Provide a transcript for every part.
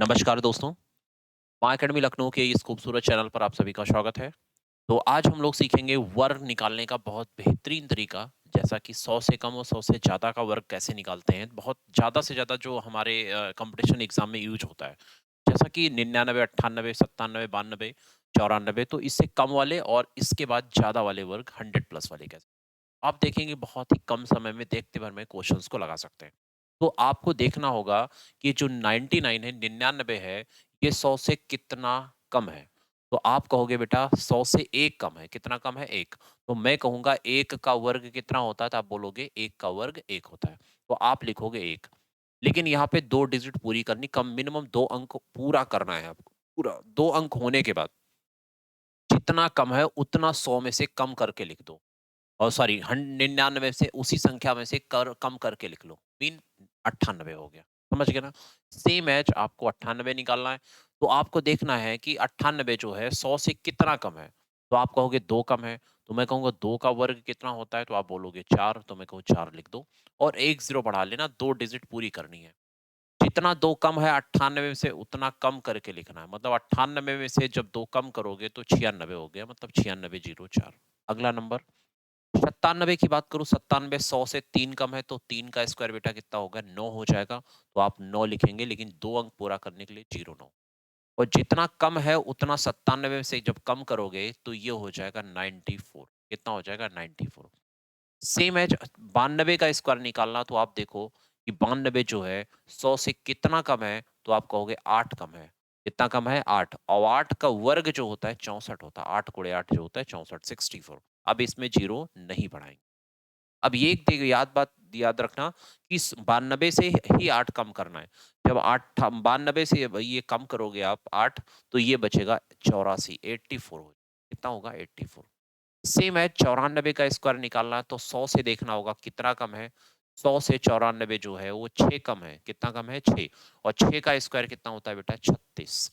नमस्कार दोस्तों, माँ अकेडमी लखनऊ के इस खूबसूरत चैनल पर आप सभी का स्वागत है। तो आज हम लोग सीखेंगे वर्ग निकालने का बहुत बेहतरीन तरीका, जैसा कि 100 से कम और 100 से ज़्यादा का वर्ग कैसे निकालते हैं। बहुत ज़्यादा से ज़्यादा जो हमारे कॉम्पिटिशन एग्ज़ाम में यूज़ होता है, जैसा कि 99, 98, 97, 92, 94 तो इससे कम वाले और इसके बाद ज़्यादा वाले वर्ग 100 प्लस वाले कैसे। आप देखेंगे बहुत ही कम समय में देखते भर में क्वेश्चंस को लगा सकते हैं। तो आपको देखना होगा कि जो 99 है 99 है, ये 100 से कितना कम है। तो आप कहोगे बेटा 100 से 1 कम है, कितना कम है 1। तो मैं कहूँगा 1 का वर्ग कितना होता है, तो आप बोलोगे 1 का वर्ग 1 होता है। तो आप लिखोगे 1। लेकिन यहाँ पे 2 डिजिट पूरी करनी, कम मिनिमम 2 अंक पूरा करना है आपको। पूरा 2 अंक होने के बाद जितना कम है उतना 100 में से कम करके लिख दो। और सॉरी 99 से उसी संख्या में से कर कम करके लिख लो। मीन 98 हो गया। समझ गए ना? सेम एज आपको 98 निकालना है। तो आपको देखना है कि 98 जो है 100 से कितना कम है? तो आप कहोगे 2 कम है। तो मैं कहूँगा 2 का वर्ग कितना होता है? तो आप बोलोगे 4, तो मैं कहूँ 4 लिख दो और 1 ज़ीरो बढ़ा लेना, 2 डिजिट पूरी करनी है। जितना 2 कम है 98 में से उतना कम करके लिखना है। मतलब 98 में से जब 2 कम करोगे तो 96 हो गया, मतलब 96 जीरो 4। अगला नंबर 97 की बात करूँ, 97 100 से 3 कम है, तो 3 का स्क्वायर बेटा कितना होगा? 9 हो जाएगा। तो आप 9 लिखेंगे, लेकिन 2 अंक पूरा करने के लिए 0 9। और जितना कम है उतना 97 से जब कम करोगे तो ये हो जाएगा 94। कितना हो जाएगा? 94। सेम एज 92 का स्क्वायर निकालना, तो आप देखो कि 92 जो है 100 से कितना कम है? तो आप कहोगे 8 कम है। कितना कम है? 8। और 8 का वर्ग जो होता है 64 होता है। 8 गुणे 8 जो होता है 64, 64। अब इसमें 0 नहीं बढ़ाएँगे। अब ये एक याद बात याद रखना कि 92 से ही 8 कम करना है। जब 8 92 से ये कम करोगे आप 8, तो ये बचेगा 84, 84 हो। कितना होगा? 84। सेम है 94 का स्क्वायर निकालना है, तो 100 से देखना होगा कितना कम है। 100 से 94 जो है वो 6 कम है। कितना कम है? 6। और 6 का स्क्वायर कितना होता है बेटा? 36।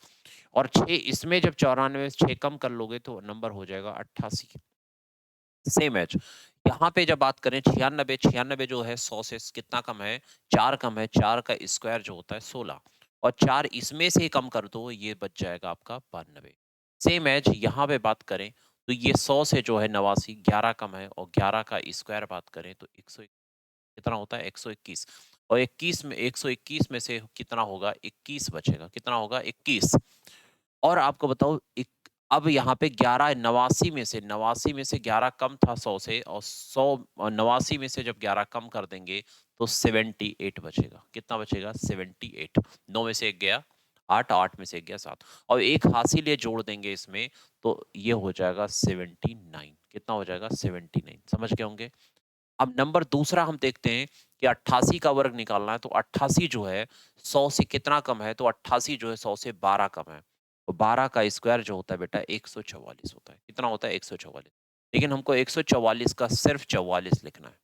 और 6 इसमें जब 94 से 6 कम कर लोगे तो नंबर हो जाएगा 88। सेम एज यहाँ पे जब बात करें 96, 96 जो है 100 से कितना कम है? 4 कम है। 4 का स्क्वायर जो होता है 16। और 4 इसमें से ही कम कर दो, ये बच जाएगा आपका 92। सेम एज यहाँ पे बात करें तो ये 100 से जो है 89, 11 कम है और 11 का स्क्वायर बात करें तो 100 कितना होता है? 121। और 21 में 121 में से कितना होगा? 21 बचेगा। कितना होगा? 21। और आपको बताऊँ एक, अब यहाँ पे 11 89 में से 11 कम था 100 से, और 100 89 में से जब 11 कम कर देंगे तो 78 बचेगा। कितना बचेगा? 78। 9 में से 1 गया 8, 8 में से 1 गया 7, और एक हासिल ये जोड़ देंगे इसमें, तो ये हो जाएगा 79। कितना हो जाएगा? 79। समझ गए होंगे? अब नंबर दूसरा हम देखते हैं कि 88 का वर्ग निकालना है, तो 88 जो है 100 से कितना कम है? तो 88 जो है 100 से 12 कम है। तो 12 का स्क्वायर जो होता है बेटा 144 होता है। कितना होता है? 144। लेकिन हमको 144 का सिर्फ 44 लिखना है।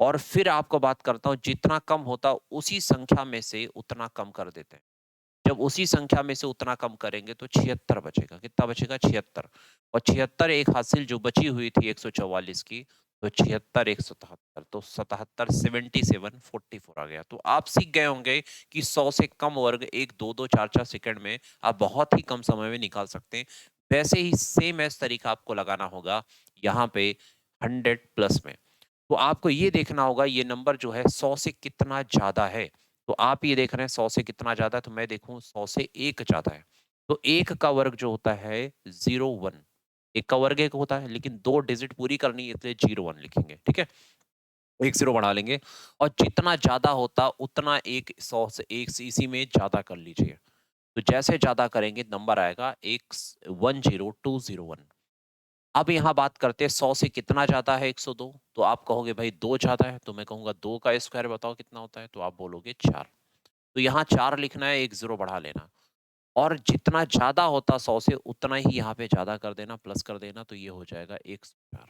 और फिर आपको बात करता हूँ, जितना कम होता उसी संख्या में से उतना कम कर देते हैं। जब उसी संख्या में से उतना कम करेंगे तो 76 बचेगा। कितना बचेगा? 76। और 76 एक हासिल जो बची हुई थी 144 की, तो 76 एक 77, तो 77 77 44 आ गया। तो आप सीख गए होंगे कि 100 से कम वर्ग 1 2 2 4 4 सेकंड में आप बहुत ही कम समय में निकाल सकते हैं। वैसे ही सेम एज तरीका आपको लगाना होगा यहाँ पे 100 प्लस में। तो आपको ये देखना होगा ये नंबर जो है 100 से कितना ज़्यादा है। तो आप ये देख रहे हैं 100 से कितना ज़्यादा है, तो मैं देखूँ 100 से 1 ज़्यादा है। तो 1 का वर्ग जो होता है 01, 1 का वर्ग 1 होता है, लेकिन 2 डिजिट पूरी करनी है इसलिए 01 लिखेंगे, ठीक है? 1 ज़ीरो बढ़ा लेंगे और जितना ज़्यादा होता उतना 1 100 से 1 से इसी में ज़्यादा कर लीजिए। तो जैसे ज़्यादा करेंगे नंबर आएगा 10201। अब यहाँ बात करते हैं 100 से कितना ज़्यादा है 102, तो आप कहोगे भाई 2 ज़्यादा है, तो मैं कहूँगा 2 का स्क्वायर बताओ कितना होता है, तो आप बोलोगे 4। तो यहाँ 4 लिखना है, 1 ज़ीरो बढ़ा लेना और जितना ज़्यादा होता 100 से उतना ही यहाँ पे ज़्यादा कर देना, प्लस कर देना, तो ये हो जाएगा 104।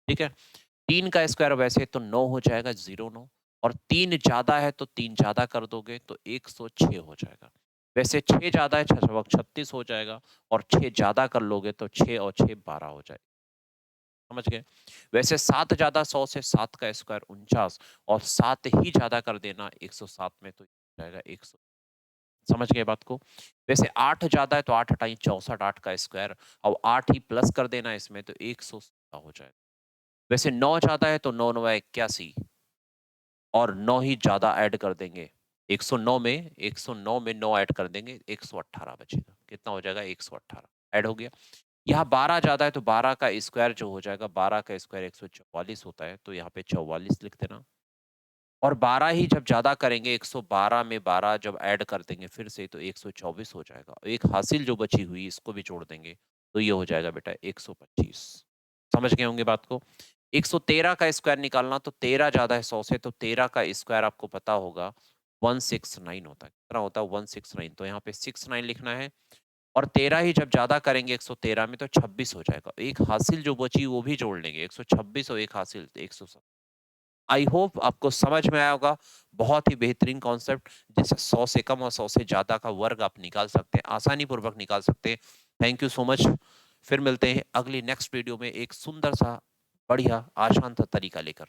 ठीक है? 3 का स्क्वायर वैसे तो 9 हो जाएगा, 09, और 3 ज़्यादा है तो 3 ज़्यादा कर दोगे तो 106 हो जाएगा। वैसे 6 ज़्यादा है, 6 छः 36 हो जाएगा, और 6 ज़्यादा कर लोगे तो 6 और 6 12 हो जाएगा। समझ गए? वैसे 7 ज़्यादा 100 से, 7 का स्क्वायर 49, और 7 ही ज़्यादा कर देना 107 में, तो हो जाएगा 100। समझ गए बात को? वैसे 8 ज़्यादा है तो 8 हटाइए 64, 8 का स्क्वायर और 8 ही प्लस कर देना इसमें तो 116 हो जाएगा। वैसे 9 ज़्यादा है तो 9 9 81 और 9 ही ज़्यादा ऐड कर देंगे। 109 में 9 ऐड कर देंगे 118 बचेगा। कितना हो जाएगा? 118 ऐड हो गया। यहाँ 12 ज़्यादा है तो 12 का स्क्वायर जो हो जाएगा 12 का स्क्वायर 144 होता है तो यहाँ पे 44 लिख देना। और 12 ही जब ज़्यादा करेंगे 112 में 12 जब ऐड कर देंगे फिर से तो 124 हो जाएगा। एक हासिल जो बची हुई इसको भी जोड़ देंगे तो ये हो जाएगा बेटा 125। समझ गए होंगे बात को? 113 का स्क्वायर निकालना तो 13 ज़्यादा है 100 से तो 13 का स्क्वायर आपको पता होगा 169 होता है। कितना होता है? 169 तो यहाँ पे 69 लिखना है और 13 ही जब ज़्यादा करेंगे 113 में तो 26 हो जाएगा। एक हासिल जो बची वो भी जोड़ लेंगे 126 और एक हासिल 107। आई होप आपको समझ में आया होगा। बहुत ही बेहतरीन कॉन्सेप्ट जिससे 100 से कम और 100 से ज़्यादा का वर्ग आप निकाल सकते हैं, आसानी पूर्वक निकाल सकते हैं। Thank you so much. फिर मिलते हैं अगली नेक्स्ट वीडियो में एक सुंदर सा, बढ़िया, आसान सा तरीका लेकर।